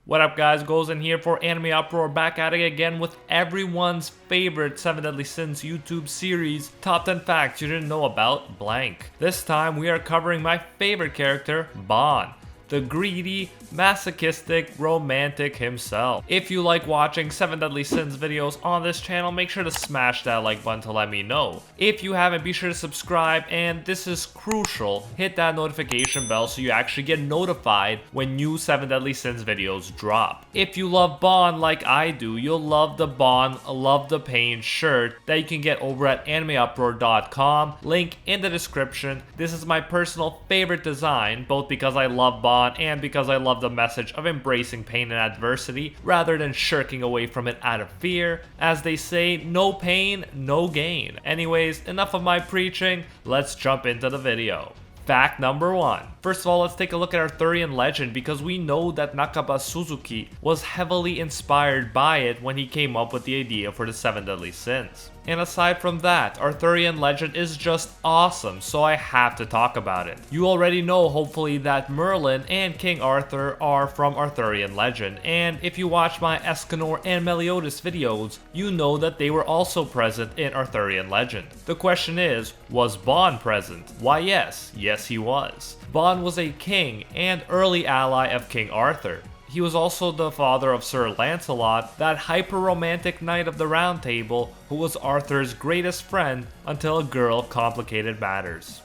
What up guys, goes in here for AnimeUproar, back at it again with everyone's favorite 7 Deadly Sins YouTube series, Top 10 Facts You Didn't Know About Blank. This time we are covering my favorite character, Bond, the greedy, masochistic, romantic himself. If you like watching 7 Deadly Sins videos on this channel, make sure to smash that like button to let me know. If you haven't, be sure to subscribe, and this is crucial, hit that notification bell so you actually get notified when new 7 Deadly Sins videos drop. If you love Bond like I do, you'll love the Bond Love the Pain shirt that you can get over at AnimeUproar.com, link in the description. This is my personal favorite design, both because I love Bond and because I love the message of embracing pain and adversity rather than shirking away from it out of fear. As they say, no pain, no gain. Anyways, enough of my preaching, let's jump into the video. Fact number 1. First of all, let's take a look at Arthurian Legend because we know that Nakaba Suzuki was heavily inspired by it when he came up with the idea for the 7 Deadly Sins. And aside from that, Arthurian Legend is just awesome, so I have to talk about it. You already know, hopefully, that Merlin and King Arthur are from Arthurian Legend, and if you watch my Escanor and Meliodas videos, you know that they were also present in Arthurian Legend. The question is, was Bond present? Why yes he was. Bond was a king and early ally of King Arthur. He was also the father of Sir Lancelot, that hyper-romantic knight of the Round Table who was Arthur's greatest friend until a girl complicated matters.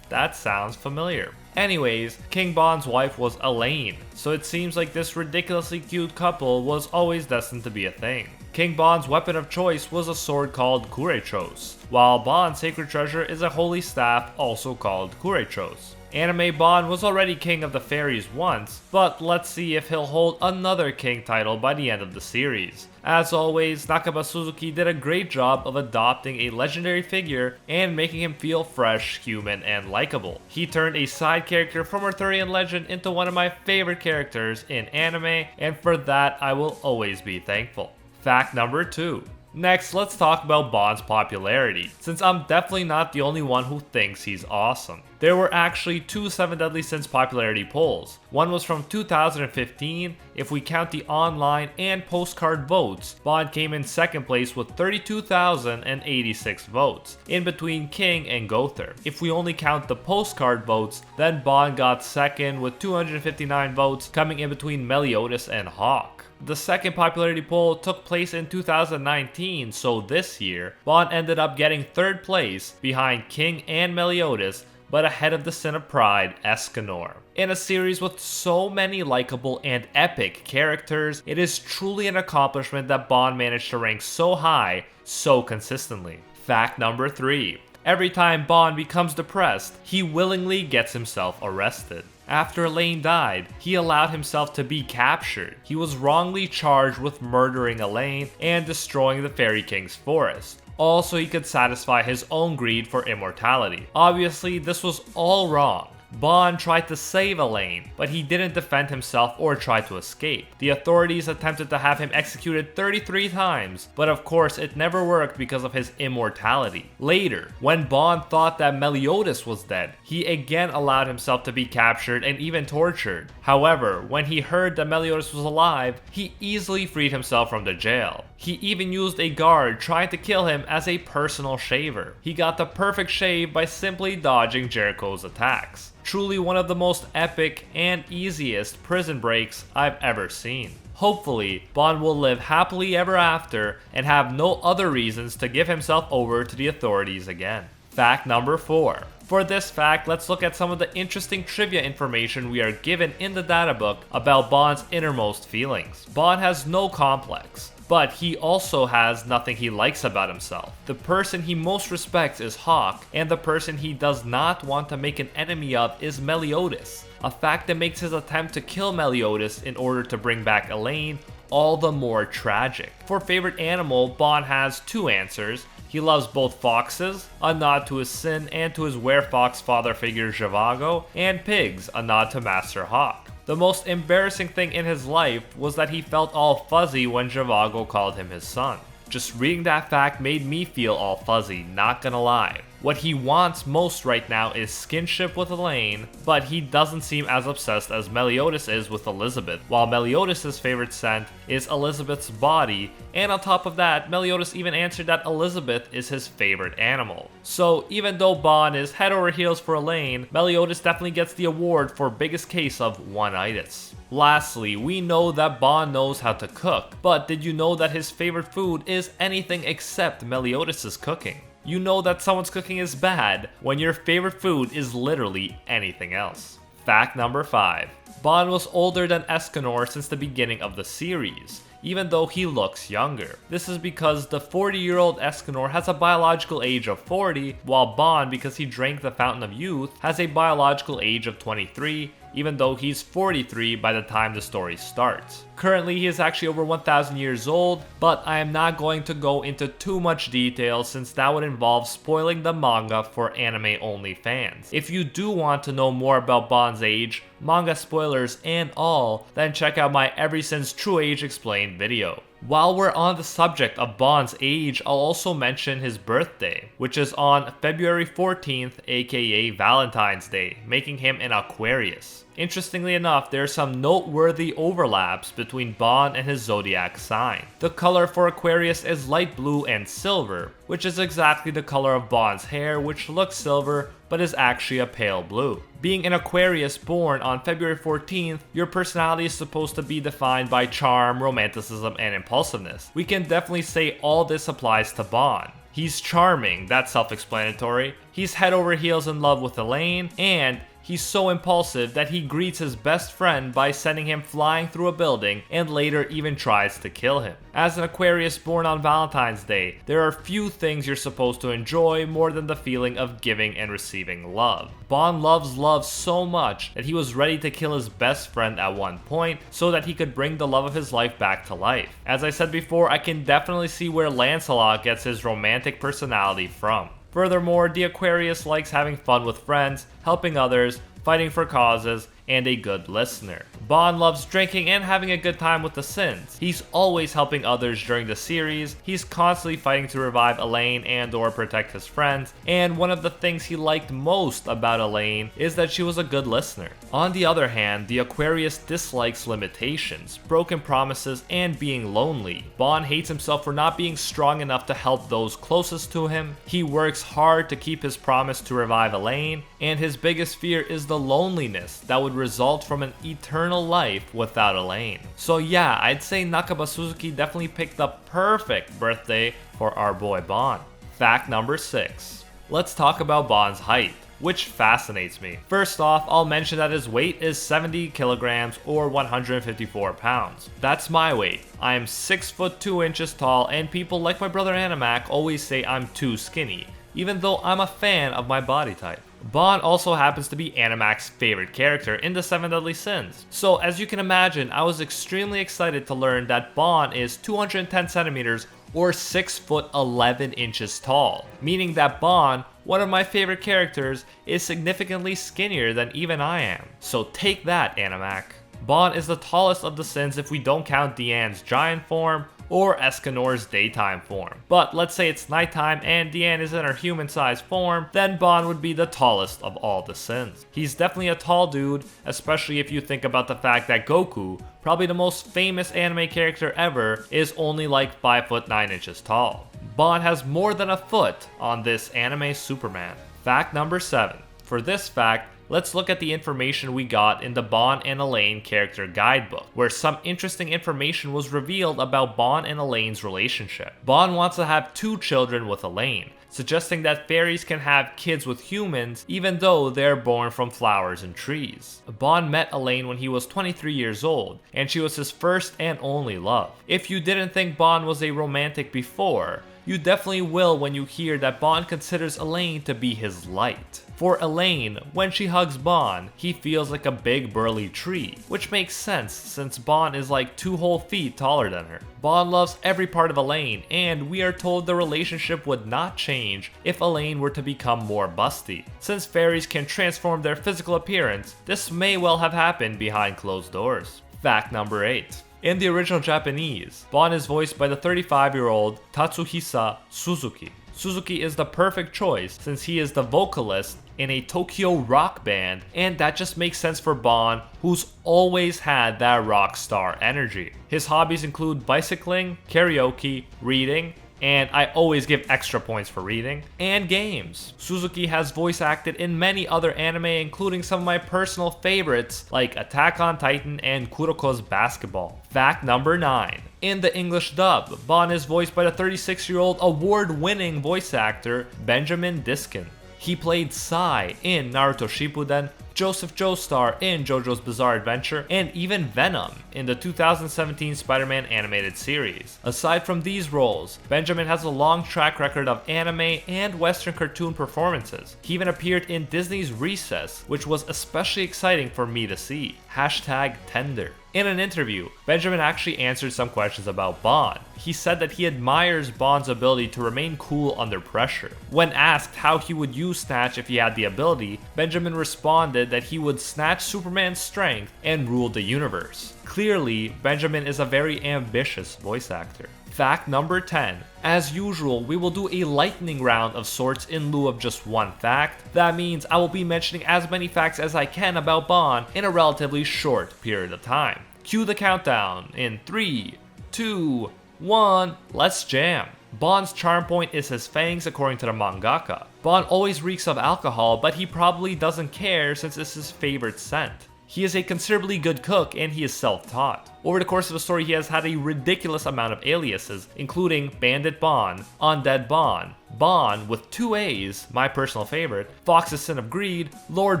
That sounds familiar. Anyways, King Bond's wife was Elaine, so it seems like this ridiculously cute couple was always destined to be a thing. King Bond's weapon of choice was a sword called Kurechos, while Bond's sacred treasure is a holy staff also called Kurechos. Anime Bond was already king of the fairies once, but let's see if he'll hold another king title by the end of the series. As always, Nakaba Suzuki did a great job of adopting a legendary figure and making him feel fresh, human, and likable. He turned a side character from Arthurian Legend into one of my favorite characters in anime, and for that I will always be thankful. Fact number 2. Next, let's talk about Bond's popularity, since I'm definitely not the only one who thinks he's awesome. There were actually 2 7 Deadly Sins popularity polls. One was from 2015. If we count the online and postcard votes, Bond came in second place with 32,086 votes, in between King and Gother. If we only count the postcard votes, then Bond got second with 259 votes, coming in between Meliodas and Hawk. The second popularity poll took place in 2019, so this year, Bond ended up getting third place behind King and Meliodas, but ahead of the Sin of Pride, Escanor. In a series with so many likable and epic characters, it is truly an accomplishment that Bond managed to rank so high, so consistently. Fact number 3. Every time Bond becomes depressed, he willingly gets himself arrested. After Elaine died, he allowed himself to be captured. He was wrongly charged with murdering Elaine and destroying the Fairy King's forest. Also, he could satisfy his own greed for immortality. Obviously, this was all wrong. Bond tried to save Elaine, but he didn't defend himself or try to escape. The authorities attempted to have him executed 33 times, but of course it never worked because of his immortality. Later, when Bond thought that Meliodas was dead, he again allowed himself to be captured and even tortured. However, when he heard that Meliodas was alive, he easily freed himself from the jail. He even used a guard trying to kill him as a personal shaver. He got the perfect shave by simply dodging Jericho's attacks. Truly one of the most epic and easiest prison breaks I've ever seen. Hopefully, Bond will live happily ever after and have no other reasons to give himself over to the authorities again. Fact number 4. For this fact, let's look at some of the interesting trivia information we are given in the databook about Bond's innermost feelings. Bond has no complex, but he also has nothing he likes about himself. The person he most respects is Hawk, and the person he does not want to make an enemy of is Meliodas, a fact that makes his attempt to kill Meliodas in order to bring back Elaine all the more tragic. For favorite animal, Bond has 2 answers. He loves both foxes, a nod to his sin and to his werefox father figure Zhivago, and pigs, a nod to Master Hawk. The most embarrassing thing in his life was that he felt all fuzzy when Zhivago called him his son. Just reading that fact made me feel all fuzzy, not gonna lie. What he wants most right now is skinship with Elaine, but he doesn't seem as obsessed as Meliodas is with Elizabeth, while Meliodas' favorite scent is Elizabeth's body, and on top of that, Meliodas even answered that Elizabeth is his favorite animal. So even though Bond is head over heels for Elaine, Meliodas definitely gets the award for biggest case of one-itis. Lastly, we know that Bond knows how to cook, but did you know that his favorite food is anything except Meliodas' cooking? You know that someone's cooking is bad when your favorite food is literally anything else. Fact number 5. Bond was older than Escanor since the beginning of the series, even though he looks younger. This is because the 40-year-old Escanor has a biological age of 40, while Bond, because he drank the Fountain of Youth, has a biological age of 23, even though he's 43 by the time the story starts. Currently, he is actually over 1,000 years old, but I am not going to go into too much detail since that would involve spoiling the manga for anime-only fans. If you do want to know more about Bond's age, manga spoilers and all, then check out my Ever Since True Age Explained video. While we're on the subject of Bond's age, I'll also mention his birthday, which is on February 14th, aka Valentine's Day, making him an Aquarius. Interestingly enough, there are some noteworthy overlaps between Bond and his zodiac sign. The color for Aquarius is light blue and silver, which is exactly the color of Bond's hair, which looks silver but is actually a pale blue. Being an Aquarius born on February 14th, your personality is supposed to be defined by charm, romanticism, and impulsiveness. We can definitely say all this applies to Bond. He's charming, that's self-explanatory. He's head over heels in love with Elaine, and he's so impulsive that he greets his best friend by sending him flying through a building and later even tries to kill him. As an Aquarius born on Valentine's Day, there are few things you're supposed to enjoy more than the feeling of giving and receiving love. Bond loves love so much that he was ready to kill his best friend at one point so that he could bring the love of his life back to life. As I said before, I can definitely see where Lancelot gets his romantic personality from. Furthermore, the Aquarius likes having fun with friends, helping others, fighting for causes, and a good listener. Bond loves drinking and having a good time with the Sins. He's always helping others during the series, he's constantly fighting to revive Elaine and or protect his friends, and one of the things he liked most about Elaine is that she was a good listener. On the other hand, the Aquarius dislikes limitations, broken promises, and being lonely. Bond hates himself for not being strong enough to help those closest to him, he works hard to keep his promise to revive Elaine, and his biggest fear is the loneliness that would result from an eternal life without Elaine. So yeah, I'd say Nakaba Suzuki definitely picked the perfect birthday for our boy Bond. Fact number 6. Let's talk about Bond's height, which fascinates me. First off, I'll mention that his weight is 70 kilograms or 154 pounds. That's my weight. I am 6 foot 2 inches tall, and people like my brother Animac always say I'm too skinny, even though I'm a fan of my body type. Bond also happens to be Animac's favorite character in the 7 Deadly Sins. So as you can imagine, I was extremely excited to learn that Bond is 210 centimeters or 6 foot 11 inches tall, meaning that Bond, one of my favorite characters, is significantly skinnier than even I am. So take that, Animac. Bond is the tallest of the Sins if we don't count Diane's giant form or Escanor's daytime form. But let's say it's nighttime and Diane is in her human-sized form, then Bond would be the tallest of all the Sins. He's definitely a tall dude, especially if you think about the fact that Goku, probably the most famous anime character ever, is only like 5 foot 9 inches tall. Bond has more than a foot on this anime Superman. Fact number 7. For this fact, let's look at the information we got in the Bond and Elaine character guidebook, where some interesting information was revealed about Bond and Elaine's relationship. Bond wants to have 2 children with Elaine, suggesting that fairies can have kids with humans even though they're born from flowers and trees. Bond met Elaine when he was 23 years old, and she was his first and only love. If you didn't think Bond was a romantic before, you definitely will when you hear that Bond considers Elaine to be his light. For Elaine, when she hugs Bond, he feels like a big burly tree, which makes sense since Bond is like 2 whole feet taller than her. Bond loves every part of Elaine, and we are told the relationship would not change if Elaine were to become more busty. Since fairies can transform their physical appearance, this may well have happened behind closed doors. Fact number 8. In the original Japanese, Bon is voiced by the 35-year-old Tatsuhisa Suzuki. Suzuki is the perfect choice since he is the vocalist in a Tokyo rock band, and that just makes sense for Bon, who's always had that rock star energy. His hobbies include bicycling, karaoke, reading, and I always give extra points for reading, and games. Suzuki has voice acted in many other anime, including some of my personal favorites like Attack on Titan and Kuroko's Basketball. Fact number 9. In the English dub, Bon is voiced by the 36-year-old award-winning voice actor Benjamin Disken. He played Sai in Naruto Shippuden, Joseph Joestar in JoJo's Bizarre Adventure, and even Venom in the 2017 Spider-Man animated series. Aside from these roles, Benjamin has a long track record of anime and Western cartoon performances. He even appeared in Disney's Recess, which was especially exciting for me to see. #tender. In an interview, Benjamin actually answered some questions about Bon. He said that he admires Bon's ability to remain cool under pressure. When asked how he would use Snatch if he had the ability, Benjamin responded that he would snatch Superman's strength and rule the universe. Clearly, Benjamin is a very ambitious voice actor. Fact number 10. As usual, we will do a lightning round of sorts in lieu of just one fact. That means I will be mentioning as many facts as I can about Bon in a relatively short period of time. Cue the countdown in 3, 2, 1, let's jam. Bon's charm point is his fangs according to the mangaka. Bon always reeks of alcohol, but he probably doesn't care since it's his favorite scent. He is a considerably good cook and he is self-taught. Over the course of the story, he has had a ridiculous amount of aliases, including Bandit Bon, Undead Bon, Bon with 2 A's, my personal favorite, Fox's Sin of Greed, Lord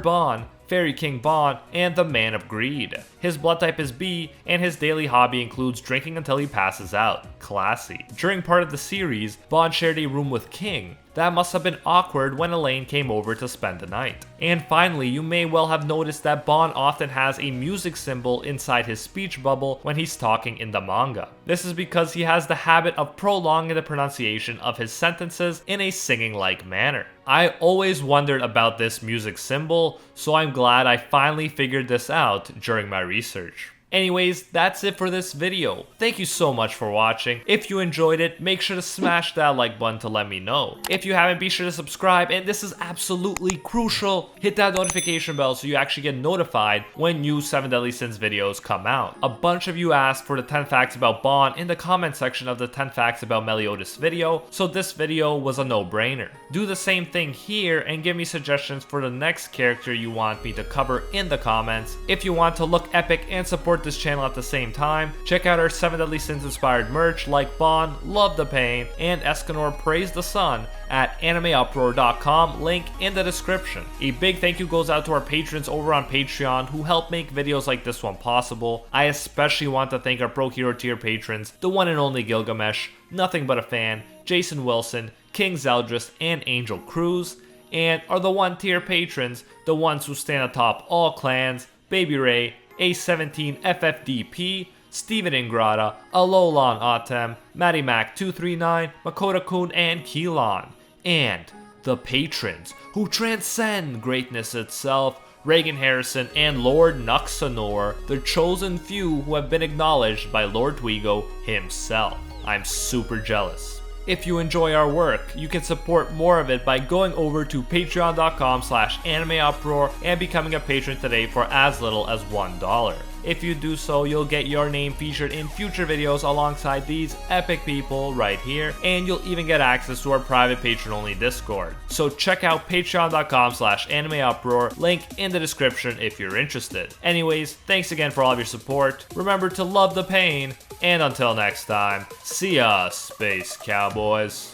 Bon, Fairy King Bon, and the Man of Greed. His blood type is B, and his daily hobby includes drinking until he passes out. Classy. During part of the series, Bon shared a room with King. That must have been awkward when Elaine came over to spend the night. And finally, you may well have noticed that Bon often has a music symbol inside his speech bubble when he's talking in the manga. This is because he has the habit of prolonging the pronunciation of his sentences in a singing-like manner. I always wondered about this music symbol, so I'm glad I finally figured this out during my research. Anyways, that's it for this video. Thank you so much for watching. If you enjoyed it, make sure to smash that like button to let me know. If you haven't, be sure to subscribe, and this is absolutely crucial, hit that notification bell so you actually get notified when new 7 Deadly Sins videos come out. A bunch of you asked for the 10 facts about Bon in the comment section of the 10 facts about Meliodas video, so this video was a no-brainer. Do the same thing here and give me suggestions for the next character you want me to cover in the comments. If you want to look epic and support this channel at the same time, check out our 7 Deadly Sins inspired merch like Bon, Love the Pain, and Escanor Praise the Sun at AnimeUproar.com, link in the description. A big thank you goes out to our patrons over on Patreon who help make videos like this one possible. I especially want to thank our Pro Hero tier patrons, the one and only Gilgamesh, Nothing But a Fan, Jason Wilson, King Zeldris, and Angel Cruz, and are the 1 tier patrons, the ones who stand atop all clans, Baby Ray, A17 FFDP, Steven Ingrata, Alolan Autem, Matty Mac 239, Makoto Kun, and Keelan. And the patrons who transcend greatness itself, Reagan Harrison and Lord Nuxanor, the chosen few who have been acknowledged by Lord Twigo himself. I'm super jealous. If you enjoy our work, you can support more of it by going over to patreon.com/AnimeUproar and becoming a patron today for as little as $1. If you do so, you'll get your name featured in future videos alongside these epic people right here, and you'll even get access to our private patron-only Discord. So check out patreon.com/AnimeUproar, link in the description if you're interested. Anyways, thanks again for all of your support. Remember to love the pain, and until next time, see ya, Space Cowboys.